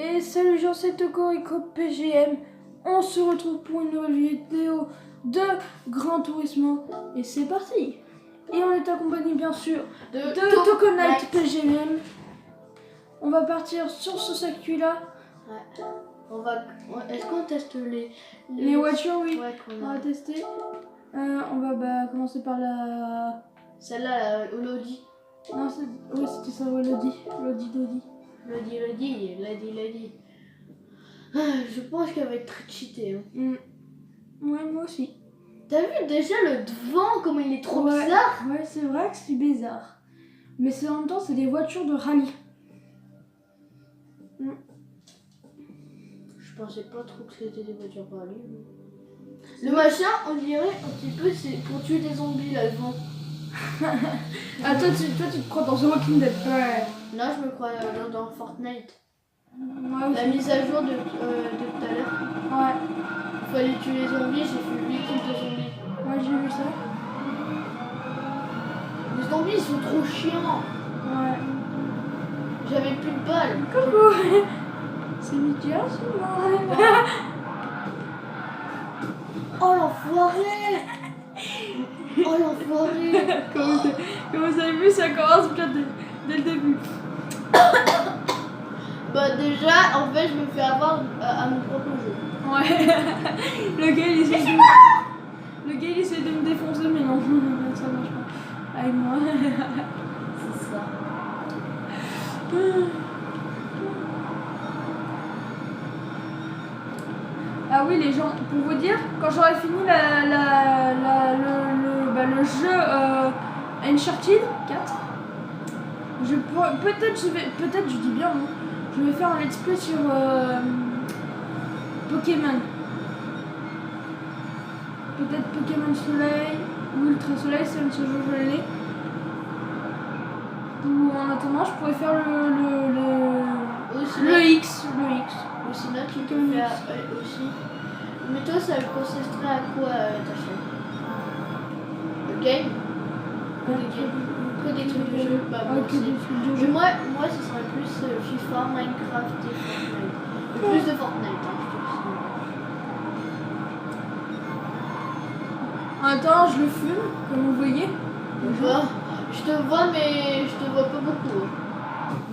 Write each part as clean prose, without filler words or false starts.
Et salut gens, c'est Tokorico PGM. On se retrouve pour une nouvelle vidéo de Gran Turismo. Et c'est parti. Et on est accompagné bien sûr de Tokonite PGM. On va partir sur ce circuit là. Ouais. Est-ce qu'on teste les voitures? Oui, ouais, on va tester. On va commencer par la... Celle-là, Lodi. Non, oui, c'était ça, ouais, Lodi. Lodi. Je pense qu'elle va être très cheatée. Hein. Ouais, moi aussi. T'as vu déjà le devant, comment il est trop bizarre? Ouais, c'est vrai que c'est bizarre. Mais en même temps, c'est des voitures de rallye. Je pensais pas trop que c'était des voitures de rallye. Le machin, on dirait un petit peu, c'est pour tuer des zombies là devant. Ah, toi, tu te crois dans The Walking Dead? Ouais. Là, je me crois dans Fortnite. Ouais, la mise à jour de tout à l'heure. Ouais. Il fallait tuer les zombies, j'ai fait 8 kills de zombies. Ouais, j'ai vu ça. Les zombies, ils sont trop chiants. Ouais. J'avais plus de balles. Coucou. C'est Midia, souvent. Oh l'enfoiré. Oh l'enfoiré. Comme vous avez vu, ça commence bien dès le début. Bah déjà, en fait, je me fais avoir à mon propre jeu. Ouais. Le gars, il essaie de me défoncer, mais non, ça marche pas. Avec moi. C'est ça. Ah oui, les gens, pour vous dire, quand j'aurai fini le jeu Uncharted 4, peut-être je dis bien, hein, je vais faire un let's play sur Pokémon. Peut-être Pokémon Soleil ou Ultra Soleil, c'est un de ce jeu je l'ai. Ou en attendant, je pourrais faire le X. Ou sinon, tu peux faire aussi. Mais toi, ça consisterait à quoi ta chaîne? Le game? Que des trucs de jeu? Bah, moi aussi. Mais moi, ce serait plus FIFA, Minecraft et Fortnite. Plus de Fortnite, hein, En attendant, je le fume, comme vous voyez. Bah, je te vois, mais je te vois pas beaucoup.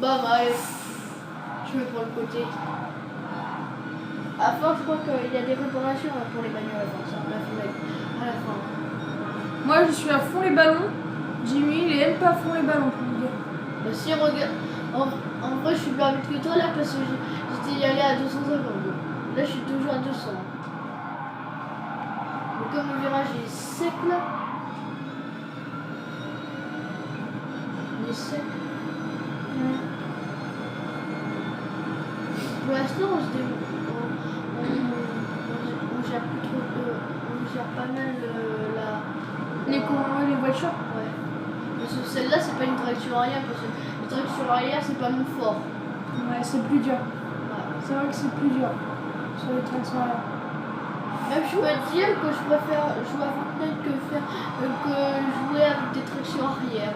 Bah, allez. Je me prends le côté. À force, je crois qu'il y a des réparations pour les bagnoles à la fin. Moi, je suis à fond les ballons. Jimmy, il aime pas à fond les ballons, pour vous dire. Bah, si, regarde. En vrai, je suis plus rapide que toi là parce que j'étais y allé à 250. Là, je suis toujours à 200. Mais comme le virage est sec là. Il est sec. Pour l'instant, on gère plus trop on gère pas mal les voitures. Ouais. Parce que celle-là, c'est pas une traction arrière, parce que la traction arrière, c'est pas mon fort. Ouais, c'est plus dur. Ouais. C'est vrai que c'est plus dur sur les tractions arrière. Même je peux te dire que je préfère jouer à Fortnite que jouer avec des tractions arrière.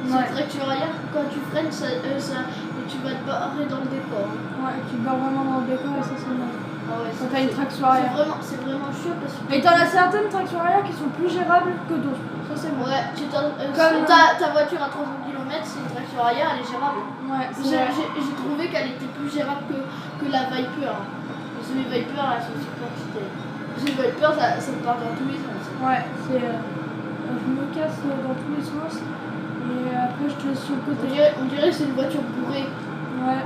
Ouais. Ces tractions arrière, quand tu freines, tu vas te barrer dans le décor. Ouais, tu te barres vraiment dans le décor et ça c'est mal. Ah ouais, quand t'as une traction arrière. C'est vraiment chiant parce que... Mais t'en as certaines tractions arrière qui sont plus gérables que d'autres. Ça c'est bon. Ouais, comme ta voiture à 300 km, c'est une traction arrière, elle est gérable. Ouais, j'ai trouvé qu'elle était plus gérable que la Viper. Parce que les Viper, elles sont super cheatées. Parce que les Viper, ça me part dans tous les sens. Ouais, je me casse dans tous les sens. Et après, je te laisse sur le côté. On dirait que c'est une voiture bourrée. Ouais.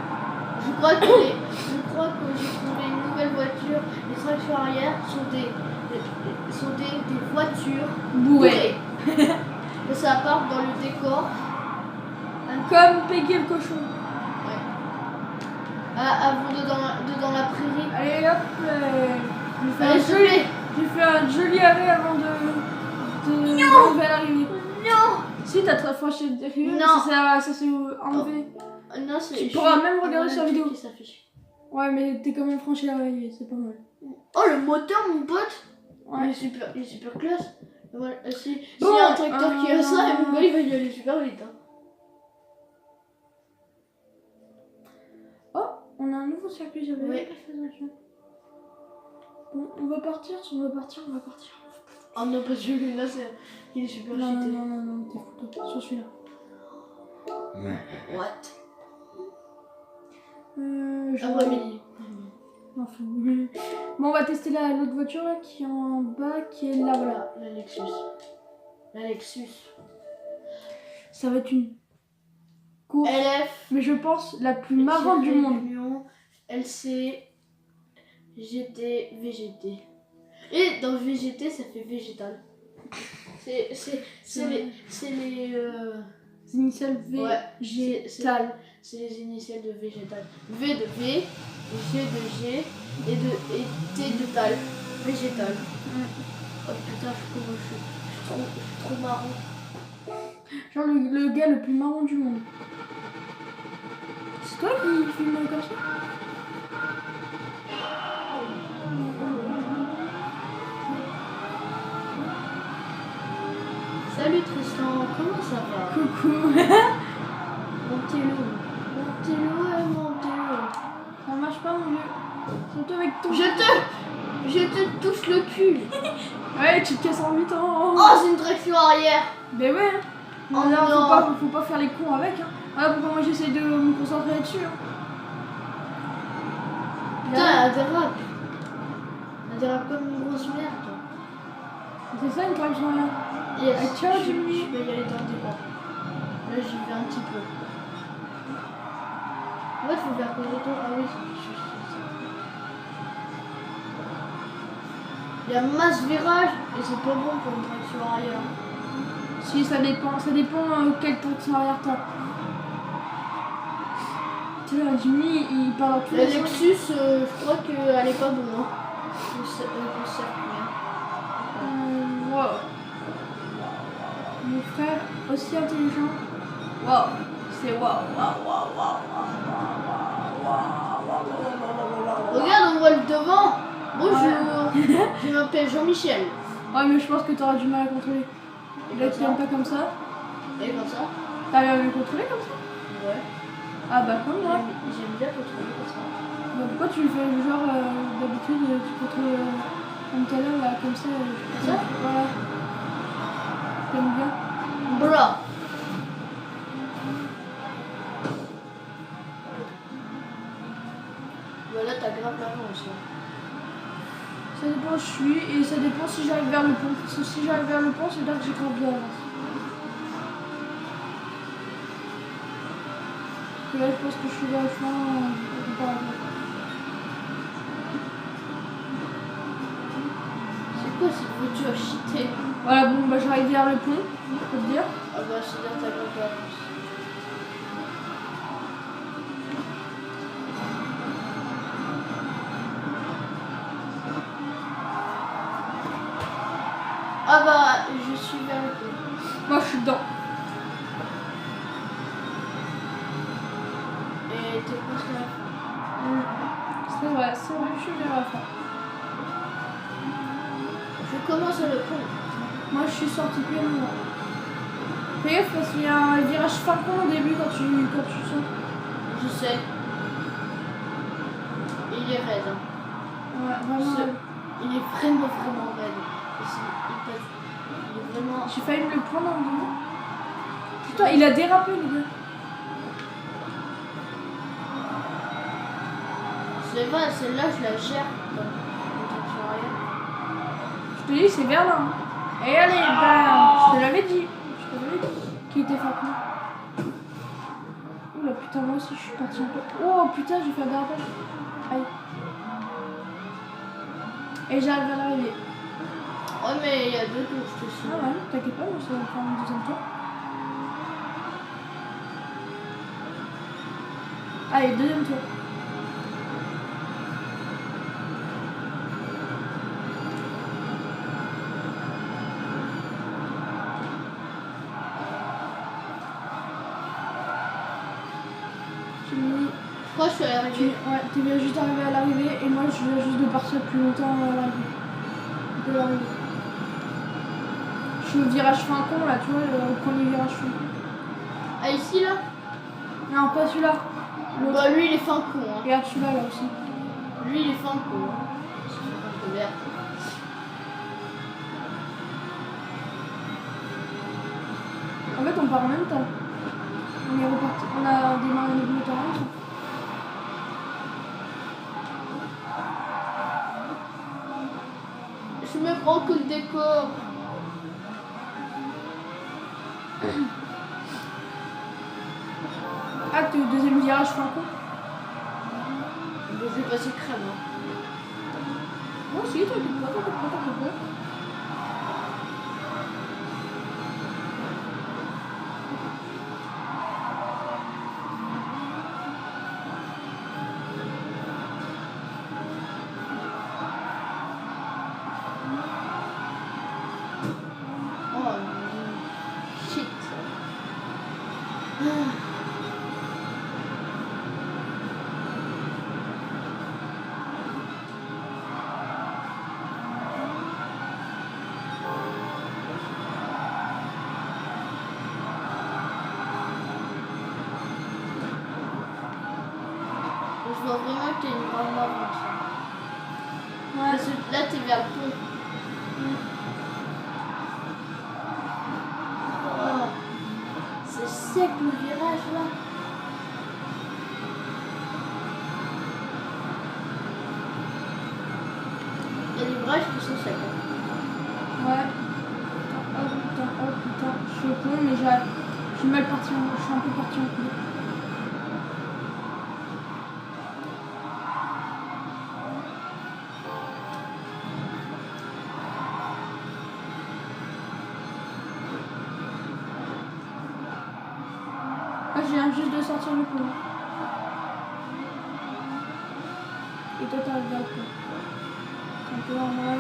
Je crois que j'ai trouvé une nouvelle voiture. Les tractions arrière sont des voitures bourrées. Et ça part dans le décor. Comme Peggy le cochon. Ouais. Avant dans la prairie. Allez hop, j'ai fait un joli arrêt avant de l'arrivée. Non. Si t'as franchi le début, non. Ça s'est enlevé. Non, tu pourras même regarder sur la vidéo. Ouais, mais t'es quand même franchi l'arrivée, c'est pas mal. Oh, le moteur, mon pote. Ouais. Il est super classe. Voilà, si y a un tracteur qui a ça, mon gars, il va y aller super vite. Hein. Oh, on a un nouveau circuit, j'avais Ouais. pas fait attention. Bon, on va partir. Oh non, pas celui-là, il est super Non, cheaté. non, t'es foutu. Sur celui-là. What? Après-midi. Enfin, bon, on va tester l'autre voiture là qui est en bas, qui est là, voilà. La Lexus. La Lexus. Ça va être une course, LF. mais je pense la plus marrante du monde. LC. GT. VGT. Et dans VGT, ça fait végétal. C'est les Initiales ouais, végétal. c'est les initiales de végétal. V de V, G de G et T de tal. Végétal. Oh putain, je suis trop marrant. Genre le gars le plus marrant du monde. C'est toi qui filme comme ça? Salut Tristan, comment ça va? Coucou. Montez-le. Ça marche pas mon vieux. Surtout avec ton... Je te touche le cul. Ouais, tu te casses en 8 ans. Oh, c'est une traction arrière. Ben ouais. Oh Là, non. faut pas faire les cons avec. Hein. Voilà pourquoi moi j'essaye de me concentrer là-dessus. Hein. Putain, elle dérape. Elle dérape comme une grosse merde. C'est ça une traction là. Yes. Ah, ciao, je Jimmy. vais y aller dans le débat. Là, j'y vais un petit peu. Ouais, faut faire que retour. Ah oui, il y a masse virage et c'est pas bon pour une traction arrière. Si, ça dépend quelle traction arrière t'as. Tu sais, Jimmy, il parle dans tous La les sens. Lexus, je crois qu'elle est pas bonne. Hein. Le circuit. Wow. Mon frère, aussi intelligent. Wow. C'est wow. Regarde, on voit le devant. Bonjour. Je m'appelle Jean-Michel. Ouais, mais je pense que t'auras du mal à contrôler. Et Là, comme tu ça. viens pas comme ça. Et comme ça. T'arrives à me contrôler comme ça? Ouais. Ah bah comme moi. J'aime bien contrôler comme ça. Bah, pourquoi tu fais le genre d'habitude, tu contrôles comme tout à l'heure là, comme ça. Ça? Voilà. T'aimes bien? Bra. Voilà, t'as grave l'avance. Ça dépend où je suis et ça dépend si j'arrive vers le pont. Parce que si j'arrive vers le pont, c'est là que j'ai grave de l'avance. Parce que là, je pense que je suis vachement comparativement. C'est quoi cette voiture cheatée? Voilà, bon, bah j'arrive vers le pont, je peux te dire. Ah bah, c'est là t'as grave l'avance. Ah bah, je suis vers le pont. Moi, je suis dedans. Et t'es presque à la fin. C'est vrai, je suis vers la fin. Je commence à le pont. Moi, je suis sorti plus loin. Fais gaffe parce qu'il y a un virage fin con au début quand tu sors. Je sais. Il est raide. Hein. Ouais, vraiment. Il est vraiment raide. Il est vraiment... J'ai failli me le prendre en deux. Putain, il a dérapé, le gars. C'est vrai, celle-là, je la gère. Comme traction arrière. Je te dis, c'est vers là. Hein. Et allez, bam. Je te l'avais dit. Qui était fatigué. Oula, putain, moi aussi, je suis partie un peu. Oh, putain, j'ai fait un dérapage. Aïe. Et j'arrive à l'arrivée. Ouais, mais il y a deux tours, je te suis. Ah ouais, t'inquiète pas, moi, ça va faire un deuxième tour. Allez, deuxième tour. Je crois que je suis arrivée. Ouais, tu viens juste d'arriver à l'arrivée et moi je viens juste de partir plus longtemps à l'arrivée. De l'arrivée. Je suis au virage fin con là, tu vois, le premier virage fin con. Ah, ici là? Non, pas celui-là. L'autre. Bah lui il est fin con. Hein. Regarde celui-là là aussi. Lui il est fin con. Hein. C'est un peu vert. En fait, on part en même temps. On est reparti. On a démarré notre moteur en même temps. Je me prends que le décor. Ah, t'es au deuxième virage, franco. Je vais passer crème. Hein. Moi aussi, t'inquiète pas. Oh shit. Je vois vraiment que t'es une grande marrante. Ouais. Parce que là t'es vers le pont. Oh, c'est sec le virage là. Il y a des virages qui sont secs. Hein. Ouais. Oh putain. Je suis au pont, mais je suis mal parti. Je suis un peu parti en couille. Ah, je viens juste de sortir du pont. Et toi, t'arrives vers le pont. C'est un peu normal.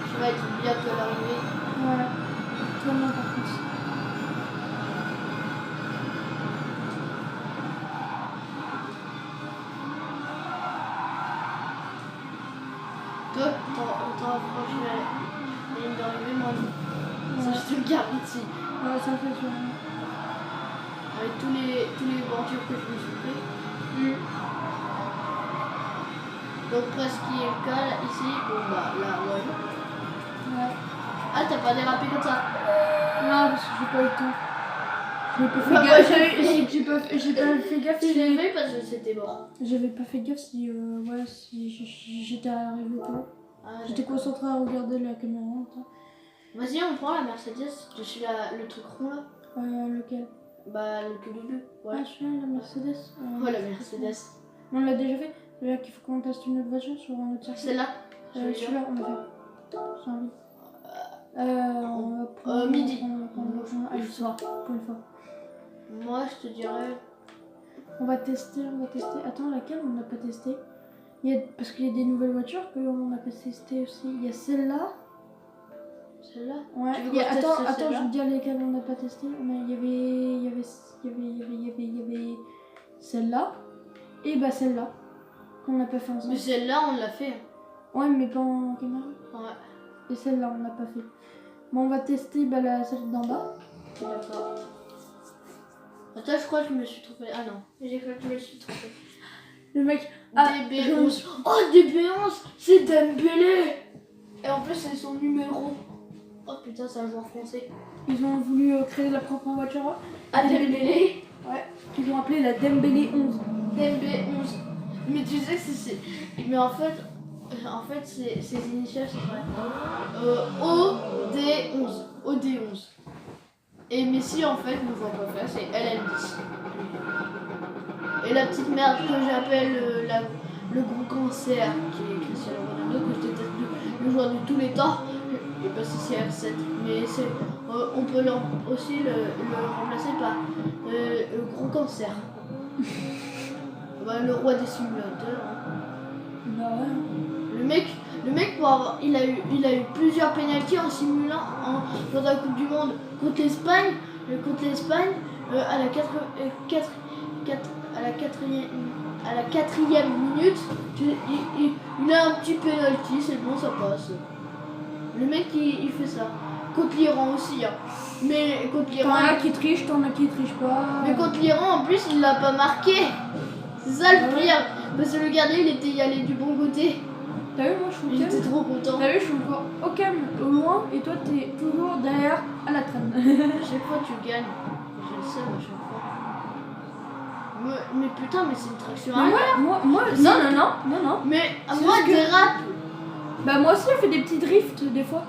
Je vais être bientôt à l'arrivée. Ouais. Toi, non, par contre. Toi, t'en rapproches la ligne d'arrivée, moi non. Ça, je te le garantis. Ouais, ça fait sûr. Avec tous les voitures que je me suis pris. Donc presque il est le cas là, ici. Bon bah là, ouais. Ouais. Ah, t'as pas dérapé comme ça? Non, parce que j'ai pas eu le temps. J'ai pas fait Bah, gaffe. moi, J'ai pas fait gaffe Si si je l'ai fait parce que c'était mort. j'avais pas fait gaffe si ouais si j'étais arrivé ou pas. Ah, J'étais d'accord. concentrée à regarder la caméra. Attends. Vas-y, on prend la Mercedes. Je suis le truc rond là. Lequel? Bah, le que bleu. Ouais. Ah, celui-là, la Mercedes. Ouais, la Mercedes. On l'a déjà fait. Là, qu'il faut qu'on teste une autre voiture sur un autre circuit. Celle-là. Celui-là, on l'a fait. C'est un lit. On va prendre. Midi. On va prendre le soir. Pour une fois. Moi, je te dirais. On va tester. Attends, laquelle on n'a pas testé? Parce qu'il y a des nouvelles voitures qu'on n'a pas testé aussi. Il y a celle-là. Celle-là. Ouais. Tu veux qu'on teste Attends, celle-là je vais te dire lesquelles on n'a pas testé. Il y avait celle-là. Et bah celle-là. Qu'on n'a pas fait ensemble. Mais celle-là, on l'a fait. Ouais, mais pas en caméra. Ouais. Et celle-là, on l'a pas fait. Bon, on va tester celle d'en bas. D'accord. Attends, je crois que je me suis trompée. Ah non, j'ai cru que je me suis trompée. Le mec. DB11. Oh, DB11, c'est Dembélé. Et en plus, c'est son numéro. Oh putain, c'est un joueur français. Ils ont voulu créer leur propre voiture. Ah, Dembélé. Ouais. Ils ont appelé la Dembélé 11. DB11. Mais tu sais que c'est. Mais en fait ses initiales, c'est vrai. OD11. OD11. Et Messi, en fait, ne voit pas faire, c'est LL10. Et la petite merde que j'appelle le gros cancer, qui est Cristiano Ronaldo, que je déteste le joueur de tous les temps, et pas si c'est R7. Mais on peut aussi le remplacer par le gros cancer. Bah, le roi des simulateurs. Hein. Bah ouais. Le mec pour avoir, il a eu plusieurs pénaltys en simulant dans la Coupe du Monde contre l'Espagne, à la 4e à la 4e minute, il a un petit penalty, c'est bon, ça passe. Le mec, il fait ça. Contre l'Iran aussi, hein. Mais contre l'Iran. T'en as qui trichent, t'en as qui trichent pas. Mais contre l'Iran, en plus, il l'a pas marqué. C'est ça le pire. Parce que le gardien, il était y allé du bon côté. T'as vu, moi je suis au Il calme. était trop content. T'as vu, je suis encore au calme, au loin, et toi t'es toujours derrière à la traîne. Chaque fois, tu gagnes. Je le sais, à chaque fois. Mais putain, mais c'est une traction Mais arrière. moi, non. Mais C'est moi, juste que- dérape. Bah moi aussi, je fais des petits drifts des fois.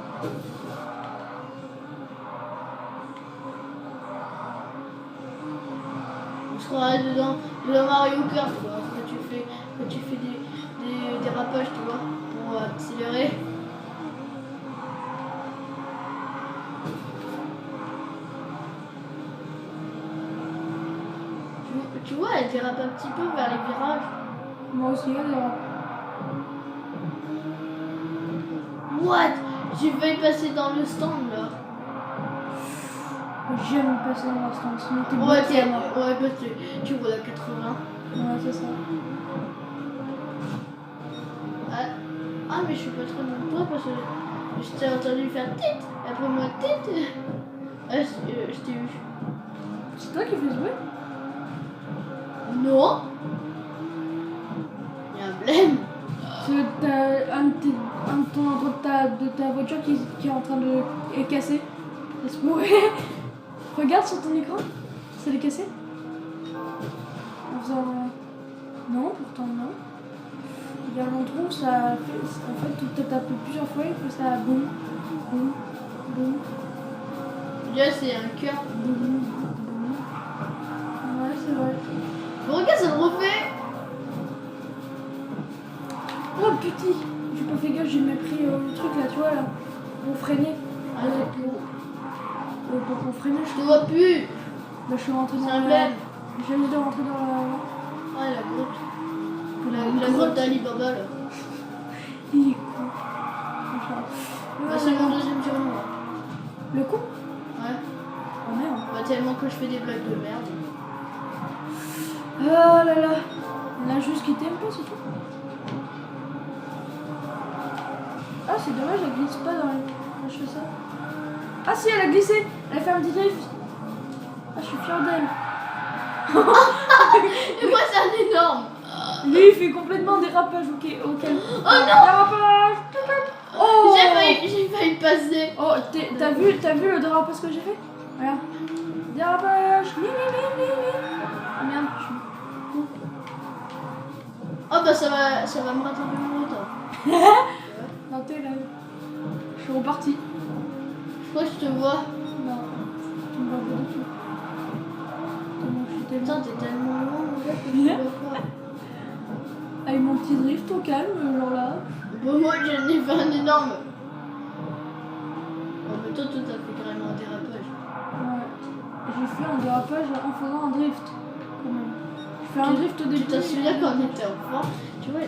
On se croirait dedans Mario Kart, quoi. Quand tu fais des dérapages, tu vois, pour accélérer. Tu vois, elle dérape un petit peu vers les virages. Moi aussi, alors. What? J'ai failli passer dans le stand là. J'aime passer dans l'instant, sinon t'es Ouais, bloqué à mort. ouais, parce que tu roules à 80. Ouais, c'est ça. Ah, mais je suis pas très bon toi parce que je t'ai entendu faire tit. Et après moi, tit. Ah, je t'ai eu. C'est toi qui fais jouer? Non. Il y a un blême. C'est t'as de ta voiture qui est en train de est cassée. Laisse mourir. Regarde sur ton écran. Ça l'est cassé? En faisant... Non, pourtant non. Il y a un trou, ça fait... En fait, tu t'as tapé plusieurs fois et que ça boum, boum, boum, Déjà, c'est un cœur. boum, boum. Ouais, c'est vrai. Mais regarde, ça le refait. Oh putain, j'ai pas fait gaffe, j'ai même pris le truc là, tu vois là, pour freiner. Ah, Pour freiner, je te vois plus. bah, je suis rentrée C'est dans un la... blême. J'ai envie de rentrer dans la... Ah, la grotte. La grotte d'Ali Baba là. Il est con. Enfin, Bah, c'est mon deuxième surnom. Là. Le con? Ouais. Oh merde. Bah, tellement que je fais des blagues de merde. Oh là là. On a juste quitté un peu, c'est tout. Ah, c'est dommage, elle glisse pas dans les... Quand je fais ça. Ah si, elle a glissé. Elle a fait un petit drift. Ah, je suis fière d'elle. Et moi, c'est un énorme. Lui, il fait complètement dérapage, ok. Oh non. Dérapage. Oh. J'ai failli passer. Oh, t'as vu le dérapage que j'ai fait? Regarde. Dérapage. Ah merde, je suis... Oh bah ça va me rattraper mon retard. Non, t'es là. Je suis reparti. Je crois que je te vois. Non, tu me vois pas du tout. Tellement je suis tellement... Putain, t'es tellement loin, mon gars, que je Bien. te vois pas. Avec mon petit drift au calme, genre là. Bon, moi, j'en ai fait un énorme. Oh, mais toi, t'as fait carrément un dérapage. Ouais. J'ai fait un dérapage en faisant un drift. Quand même. Je fais un drift au début. Tu t'en souviens quand on était enfant? Tu vois,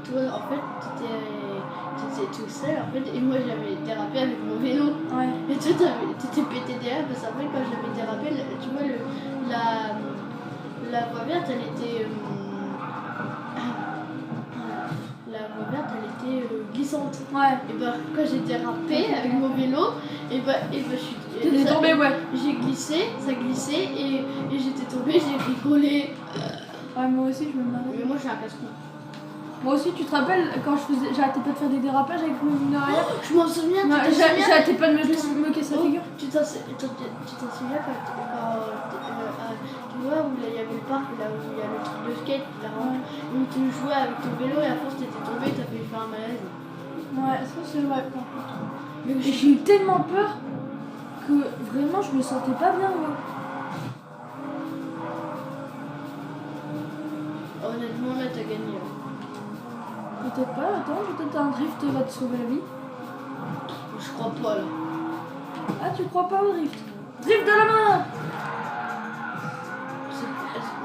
toi en fait, t'étais tout seul, en fait, et moi, j'avais dérapé avec mon vélo. Ouais. Et toi, t'étais pété derrière, parce qu'en fait, quand j'avais dérapé, tu vois, la voie verte, elle était... la voie verte, elle était glissante. Ouais. Et bah, quand j'ai dérapé avec mon vélo, et bah je suis... T'es tombé, ouais. J'ai glissé, ça glissait, et j'étais tombée, j'ai rigolé. Ouais, moi aussi, je me marrais. Mais moi, j'ai un casse-cou. Moi aussi, tu te rappelles quand j'arrêtais pas de faire des dérapages avec mon vélo arrière? Je m'en souviens, tu Ouais, t'en souviens? j'arrêtais pas de me casser la figure. Tu t'en souviens quand tu vois où il y avait le parc, là où il y a le truc de skate, là, où tu jouais avec ton vélo et à force t'étais tombé, t'as fait faire un malaise. Ouais, ça c'est vrai par contre. Mais j'ai eu tellement peur que vraiment je me sentais pas bien moi. Honnêtement, là t'as gagné. Peut-être pas, attends, peut-être un drift va te sauver la vie. Je crois pas là. Ah, tu crois pas au drift? Drift de la main!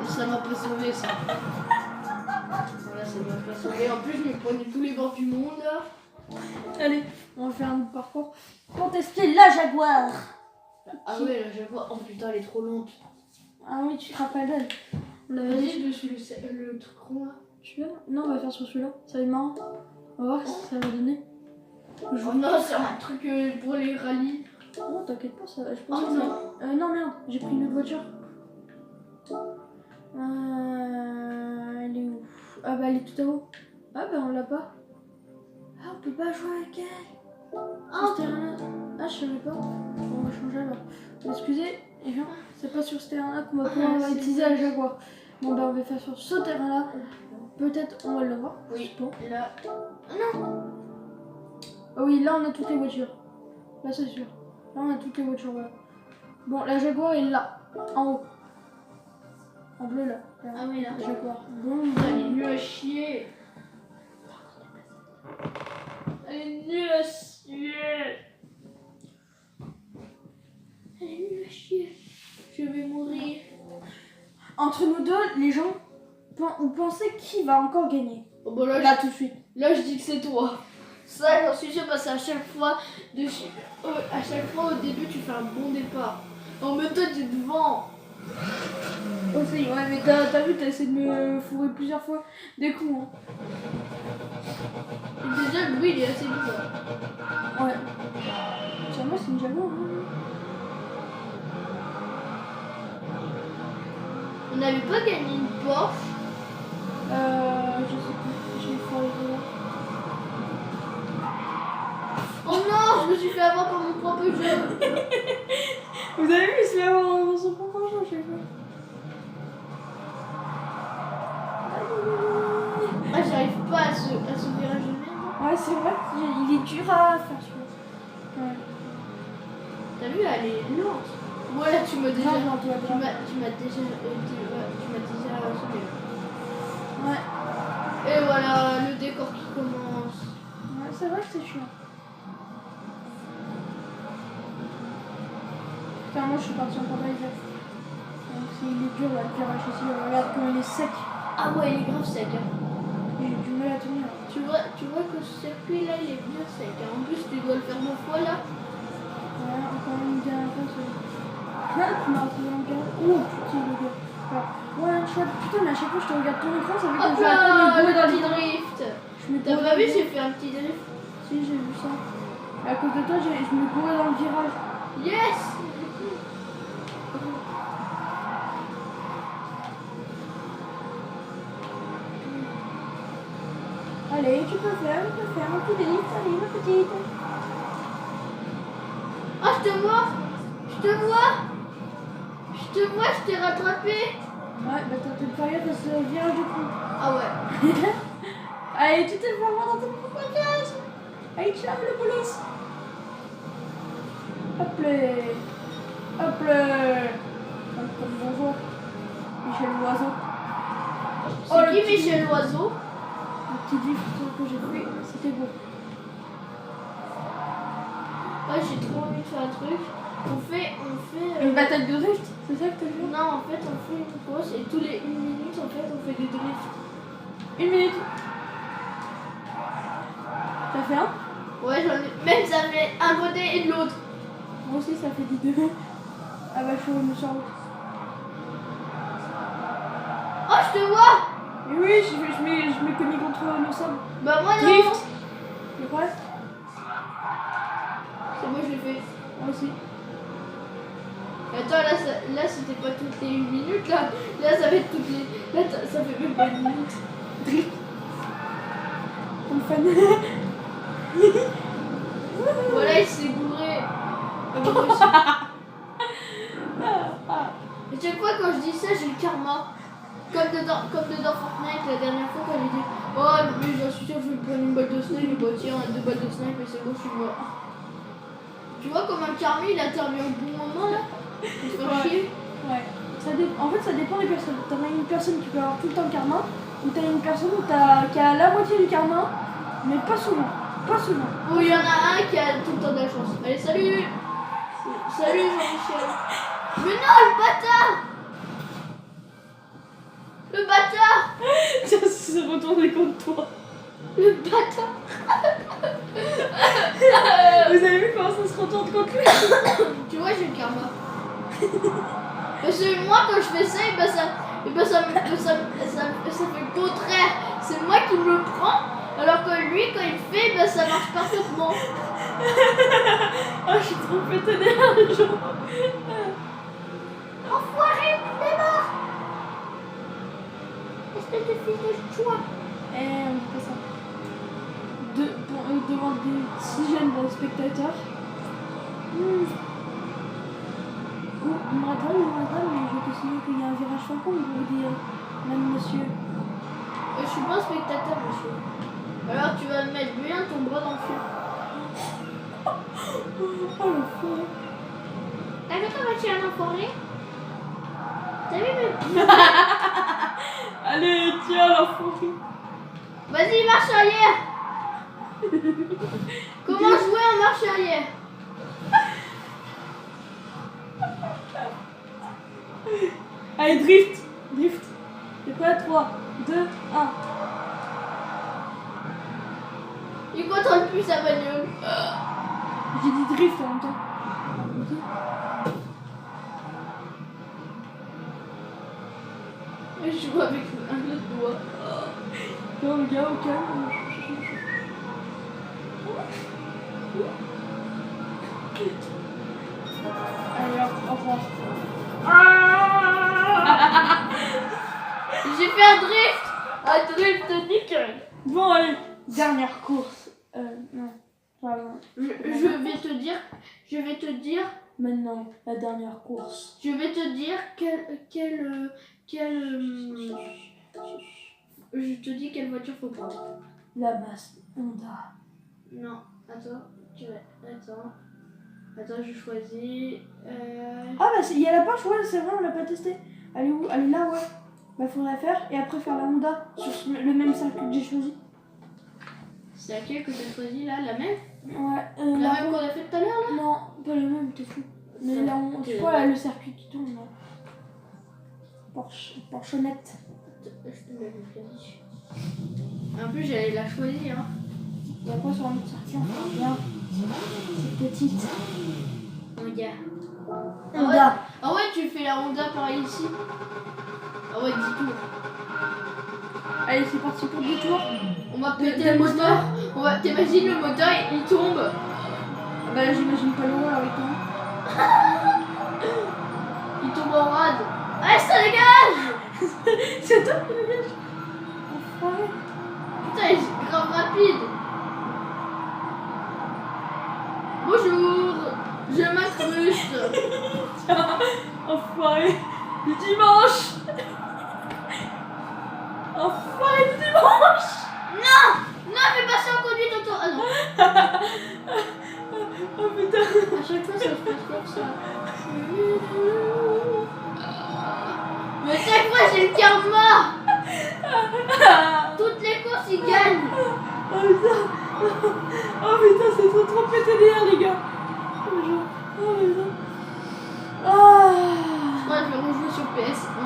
Ça m'a pas sauvé ça. Voilà, ça m'a pas sauvé. En plus, je me prenais tous les bords du monde là. Allez, on va faire un parcours pour tester la Jaguar. Ah ouais, là je vois. Oh putain, elle est trop lente. Ah oui, tu te rappelles d'elle. On l'avait Vas-y, dit. je suis le truc rond là. Celui-là? Non, on va faire sur celui-là. Ça va être marrant. On va voir ce que ça va donner. Oh non, c'est un truc pour les rallyes. Non, t'inquiète pas, ça va. Je Oh pense que non. non, merde, j'ai pris une autre voiture. Elle est où? Ah bah elle est tout à haut. Ah bah on l'a pas. Ah on peut pas jouer avec elle. Ah, Sur ce terrain-là. Ah je savais pas. On va changer alors. Excusez, et bien, c'est pas sur ce terrain-là qu'on va pouvoir c'est utiliser la Jaguar. Bon bah on va faire sur ce terrain-là. Peut-être on va l'avoir. oui, Bon. là. Ah oui, là on a toutes les voitures. Là c'est sûr. Là on a toutes les voitures, voilà. Bon, la Jaguar est là, en haut. En bleu là. Ah oui, là. La Jaguar. Bon, Elle est nulle à chier. Elle est nulle à chier. Elle est nulle à chier. Je vais mourir. entre nous deux, les gens, vous pensez qui va encore gagner? Oh, bah là, Là tout de suite. là, je dis que c'est toi. Ça, j'en suis sûre parce qu'à chaque fois, à chaque fois au début, tu fais un bon départ. En même temps, t'es devant. Aussi, ouais, mais t'as vu, t'as essayé de me fourrer plusieurs fois des coups. Hein. Et déjà, le bruit, il est assez bizarre. Ouais. Sur moi, c'est une Jaguar. Hein. On n'avait pas gagné une Porsche. Je sais plus. J'ai foiré de là. Oh non, je me suis fait avoir par mon propre jeu. Vous avez vu, il se fait avoir dans son propre jeu, je sais pas. Ah, j'arrive pas à ce virage de merde. Ouais, c'est vrai, il est dur à faire celui-là. Ouais. T'as vu, elle est lente. Voilà, tu m'as déjà. Grave, non, toi, Tu grave. m'as déjà. Tu m'as déjà sauvé. Ouais. Et voilà, le décor qui commence. Ouais, c'est vrai que c'est chiant. Putain, moi je suis partie en porte-bagages. Donc il est dur là, le virage ici. Regarde comme il est sec. Ah ouais, il est grave sec. Hein. J'ai du mal à tenir. Tu vois que ce circuit là, il est bien sec. Hein. En plus, tu dois le faire 2 fois là. Ouais, encore une dernière fois. Ah, tu m'as retrouvé en garde. Oh putain, le gars. Alors, one shot. Putain, mais à chaque fois que je te regarde ton écran, ça veut dire Hop que je vais attendre là, de me le dans petit le drift. Je me T'as courais pas dans vu, le- j'ai fait un petit drift. Si, j'ai vu ça. À cause de toi, je me courais dans le virage. Yes. Allez, tu peux faire, un petit drift. Allez, ma petite. Ah, je te vois. Je te vois. Je te vois, je t'ai rattrapé. Ouais, bah t'as peut-être pas gaffe à ce virage de con. Ah ouais. Allez, tu te fais avoir dans ton propre virage. Allez, ciao le police. Hop là. Hop là. Bonjour. Michel Loiseau. C'est Oh, le qui petit- Michel Loiseau? Le petit drift que j'ai fait, c'était beau. Ouais, j'ai trop envie de faire un truc. On fait. Une bataille de drift, c'est ça que t'as vu? Non, en fait, on fait une pause et tous les 1 minute, en fait, on fait des drifts. 1 minute. T'as fait un? Ouais, j'en ai. Même ça fait un côté et de l'autre. Moi aussi, ça fait des deux. Ah bah, je suis revenue sur la route. Oh, je te vois. Et oui, je m'ai cogné contre le sable. Bah, moi, non. Drift. C'est vrai? C'est moi, je l'ai fait. Moi aussi. Attends, là c'était pas toutes les 1 minute, là ça fait toutes les. Là ça fait même pas 1 minute. Drift. Comme fan. Voilà, il s'est gouré. Ah, moi aussi. Et chaque fois quand je dis ça, j'ai le karma. Comme dedans Fortnite, la dernière fois quand j'ai dit oh, mais j'en suis sûr que je vais me prendre une balle de snipe, et bah tiens, 2 balles de snipe, et c'est bon, je suis mort. Tu vois comme un karma, il a terminé au bon moment là. Il se fait Ouais. chier. Ouais. En fait, ça dépend des personnes. T'en as une personne qui peut avoir tout le temps le karma, ou t'as une personne qui a la moitié du karma, mais pas souvent. Pas souvent. Ou il y en a un qui a tout le temps de la chance. Allez, salut. Salut Jean-Michel. Mais non, le bâtard. Le bâtard. Ça s'est retourné contre toi. Le bâtard. Vous avez vu comment ça se retourne contre lui? Tu vois, j'ai le karma. Parce que moi, quand je fais ça, et bah ça, et ben ça fait le contraire. C'est moi qui me le prends, alors que lui, quand il fait, ben ça marche parfaitement. Oh, je suis trop pété derrière les gens. Enfoiré, t'es mort. Espèce de fils de choix. On fait ça. Devant des si jeunes spectateurs. Oh, madame, mais je te signale qu'il y a un virage faucon, je vous dire, même monsieur. Je suis pas un spectateur, monsieur. Alors tu vas me mettre bien ton bras dans le feu. Oh le fou. T'as vu comment tu es un enfoiré? T'as vu mes... Allez, tiens l'enfoiré. Vas-y, marche arrière. Comment jouer en marche arrière? Allez, drift. C'est pas 3, 2, 1. Il contrôle plus sa bagnole. J'ai dit drift en même temps. Je joue avec un autre doigt. Non, le gars, au calme. Allez, hop, au revoir. J'ai fait un drift. Un drift nickel. Bon, allez, dernière course. Non, pardon. Je vais te dire Maintenant, la dernière course. quelle je te dis quelle voiture faut prendre. La masse Honda. Non, attends, attends, je choisis. Ah bah il y a la Porsche, ouais, c'est vrai, on l'a pas testé. Elle est où? Elle est là, ouais. Bah faudrait la faire et après faire la Honda sur le même circuit que j'ai choisi. C'est laquelle que t'as choisi là, la même? Ouais. La même qu'on a fait tout à l'heure là? Non, pas la même, t'es fou. Mais là, tu vois là, le circuit qui tourne là. Porchonnette. Je te mets le clavier. En plus, j'allais la choisir. Hein. Et après sur un autre circuit, on fera bien. C'est petite. Honda. Honda. Ah ouais, tu fais la Honda pareil ici. Ah ouais, 10 tours. Allez, c'est parti pour 10 tours. On va péter le moteur. T'imagines le moteur, il tombe. Bah là, j'imagine pas l'horreur avec toi. Il tombe en rade. Allez, ça dégage. C'est toi qui dégage. Enfoiré. Putain, il est grave rapide. Bonjour, je m'incruste. Enfoiré. Le dimanche. Enfoiré le dimanche. Non, fais passer en conduite auto. Ah non. Oh putain. À chaque fois, ça se passe comme ça. Mais chaque fois, j'ai le karma. Toutes les courses, ils gagnent. Oh putain. Oh putain, c'est trop pété derrière les gars. Oh putain. Ah. Moi, je vais rejouer sur PS1.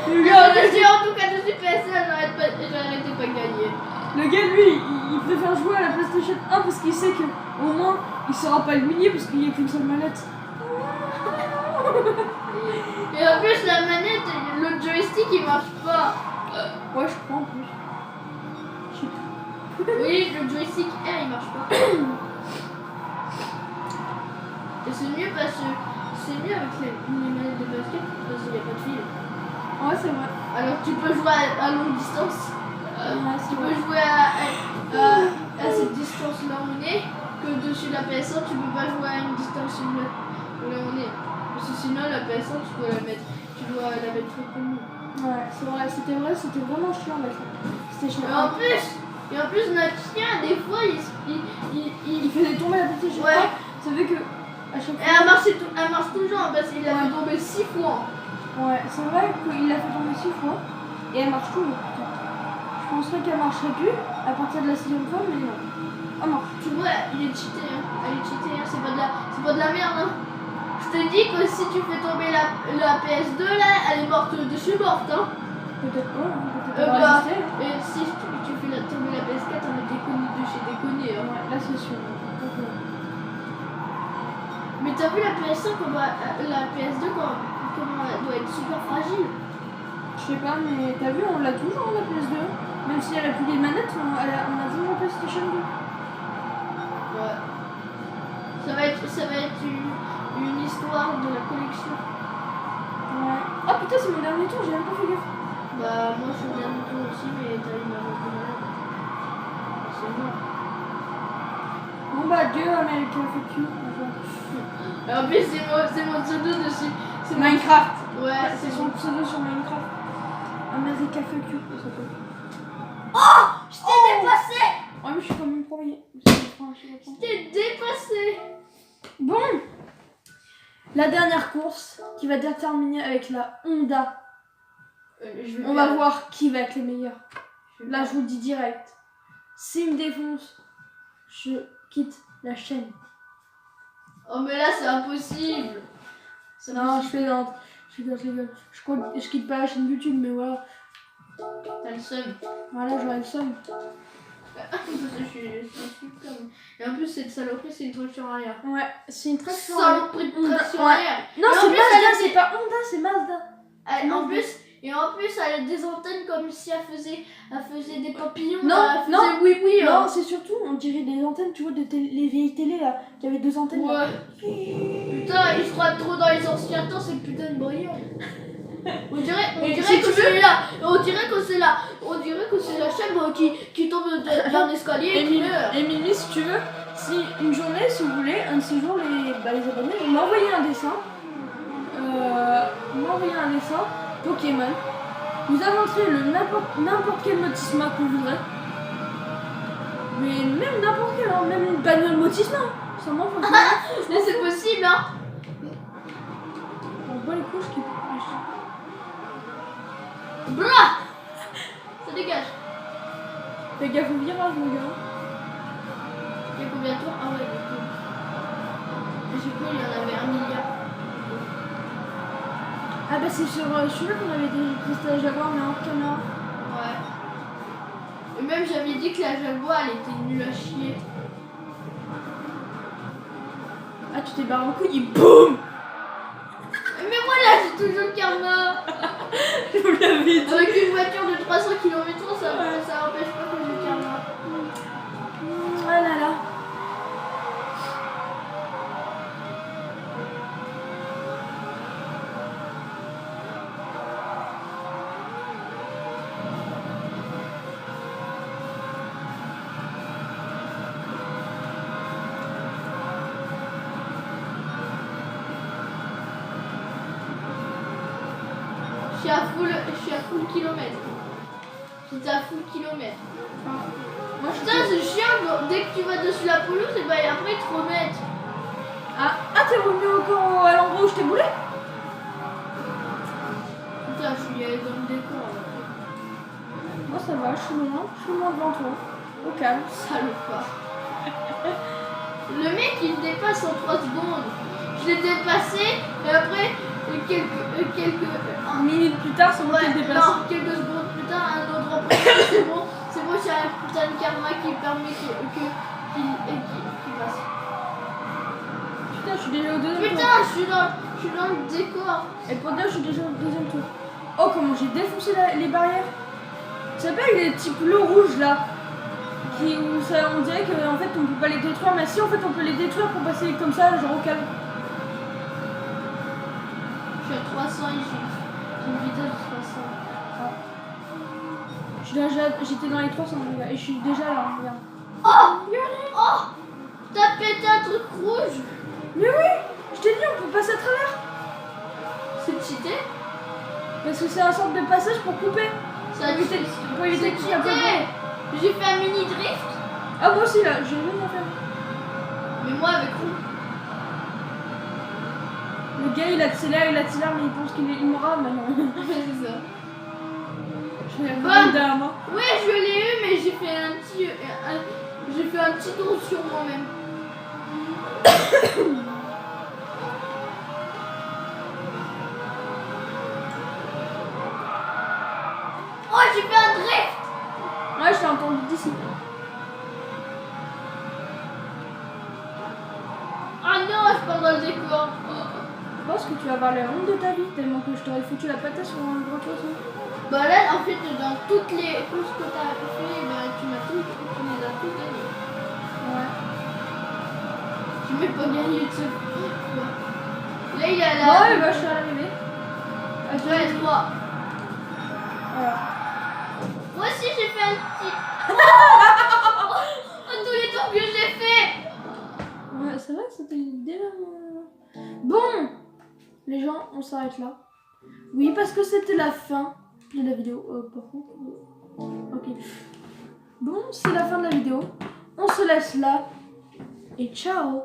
Le gars, Je dis en tout cas, dessus PS1, j'arrêtais pas de gagner. le gars, lui, il préfère jouer à la PlayStation 1 parce qu'il sait qu'au moins, il sera pas éliminé parce qu'il n'y a qu'une seule manette. Et en plus, la manette, le joystick, il marche pas. Ouais, je crois en plus. Oui, le joystick R, il marche pas. Et c'est mieux parce que c'est mieux avec les manettes de basket parce qu'il n'y a pas de fil. Ouais, c'est vrai. Alors tu peux jouer à longue distance. Ouais, Tu peux jouer à cette distance là où on est, que dessus la PS1 tu peux pas jouer à une distance où là on est. Parce que sinon la PS1 tu dois la mettre très commune. Ouais, c'est vrai, c'était vraiment chiant là. C'était chiant. Et en plus notre chien des fois il faisait tomber la PlayStation 1. Ouais. Ça fait que à chaque fois. elle marche toujours parce qu'il a fait tomber 6 fois. Ouais, c'est vrai qu'il l'a fait tomber 6 fois et elle marche toujours. Je penserais qu'elle marcherait plus à partir de la 6e fois, mais non. Elle marche. Tu vois, il est cheaté, hein. Elle est cheatée, hein. C'est pas de la merde, hein. Je te dis que si tu fais tomber la PS2 là, elle est morte dessus morte, hein. Peut-être pas, peut-être pas. Et si tu fais tomber la PS4, on est déconné de chez déconné, hein. Ouais, là c'est sûr. Mais t'as vu la PS5 la PS2 quand comment elle doit être super fragile. Je sais pas, mais t'as vu, on l'a toujours la PS2. Même si elle a plus les manettes, on a toujours la PlayStation 2. Ouais. Ça va être une histoire de la collection. Ouais. Oh putain, c'est mon dernier tour, j'ai même pas fait gaffe. Bah moi je suis au dernier tour aussi, mais t'as une avance de malade. C'est mort. Bon bah adieu America, fuck you. Et en plus c'est mon pseudo dessus. C'est mon- Minecraft. Ouais, C'est son pseudo sur Minecraft. America, fuck you, ça s'appelle. Je t'ai dépassé. Ouais, mais je suis quand même premier. Je t'ai dépassé. Bon, la dernière course qui va déterminer avec la Honda. On va voir qui va être les meilleurs. Là, je vous le dis direct. S'il me défonce, je quitte la chaîne. Oh mais là c'est impossible. Non, je fais dans. Je rigole. Je quitte pas la chaîne YouTube, mais voilà. T'as le seum. Voilà, j'aurai le seum. Je suis super. Et en plus cette saloperie c'est une traction arrière. Ouais, c'est une traction. Saloperie de traction Ouais. arrière. Non, Et en c'est plus, Mazda, elle a c'est des- pas Honda, c'est Mazda. En plus elle a des antennes comme si elle faisait des papillons. Non, elle faisait non. oui oui. Non, c'est surtout, on dirait des antennes, tu vois, les vieilles télé là, qui avaient 2 antennes. Là. Ouais. Putain, il se croit trop dans les anciens temps, c'est putain de brillant. On dirait Et que si tu c'est là. On dirait que c'est la chèvre qui tombe d'un escalier et qui meurt. Émilie, si tu veux, si une journée, si vous voulez, un de ces jours, les abonnés vont m'envoyer un dessin. Pokémon. Vous inventerez n'importe quel motisma que vous voudrez. Mais même n'importe quel, hein, même une bagnole motisma. Ça m'en fout. Mais c'est possible, hein. On voit les couches qui. Blah. Ça dégage. Fais gaffe au virage, mon gars. Il y a combien de tours? Ah ouais, j'ai cru il y en avait 1 milliard. Ah bah c'est sur celui-là qu'on avait testé la Jaguar, mais en caméra. Ouais. Et même j'avais dit que la Jaguar elle était nulle à chier. Ah, tu t'es barré en couille, BOUM. Mais voilà, j'ai toujours le karma. Je vous l'avais dit. Avec une voiture de 300 km/h, ça empêche pas que j'ai le karma. Ah là là. Je suis à full kilomètre. J'étais à full kilomètre. Moi, je Putain, c'est chiant, dès que tu vas dessus la pelouse, et bah après ils te remettent. Ah, t'es revenu encore à l'endroit où je t'ai boulé? Putain, je suis allée dans le décor là. Moi ça va, je suis loin devant toi. Au calme. Salopard. Le mec il me dépasse en 3 secondes. Je l'ai dépassé et après quelques Une minute plus tard, c'est moi qui ouais, le dépasse. non, quelques secondes plus tard, un autre emplacement, c'est bon, j'ai un putain de karma qui permet qu'il passe. Putain, je suis déjà au deuxième tour. Putain, je suis dans le décor. Et pour dire, je suis déjà au deuxième tour. Oh, comment j'ai défoncé les barrières. Ça s'appelle les petits plots rouges là. Où ça, on dirait qu'en fait on peut pas les détruire, mais si en fait on peut les détruire pour passer comme ça, genre au calme. Je suis à 300 ici. J'ai une vitesse de 300. J'étais dans les 300 les gars, et je suis déjà là, regarde. Oh, t'as pété un truc rouge. Mais oui, je t'ai dit, on peut passer à travers. C'est cheaté. Parce que c'est un sorte de passage pour couper. Ça a Pour éviter qu'il y ait un peu de vent. J'ai fait un mini drift. Ah, moi aussi là, j'ai rien à faire. Mais moi avec roue. Le gars il accélère, mais il pense qu'il m'aura, mais non. C'est ça. Je vais Bon. revenir derrière moi. Ouais, je l'ai eu, mais j'ai fait un petit tour sur moi-même. Oh, j'ai fait un drift. Ouais, je t'ai entendu d'ici. Ah non, je pars dans le décor. Oh. pense que tu vas avoir la honte de ta vie tellement que je t'aurais foutu la patate sur un grand oiseau. Bah là, en fait, dans toutes les courses que t'as fait, bah, tu les as tous gagnées. Ouais. J'ai même pas gagné de ce coup. Là, il est à la... Ouais, bah je suis à l'arrivée. Ouais, 3. Voilà. Moi aussi, j'ai fait un petit... Oh, tous les tours que j'ai fait. Ouais, c'est vrai que c'était dès là. Bon, les gens, on s'arrête là. Oui, parce que c'était la fin de la vidéo. Par contre, ok. Bon, c'est la fin de la vidéo. On se laisse là. Et ciao.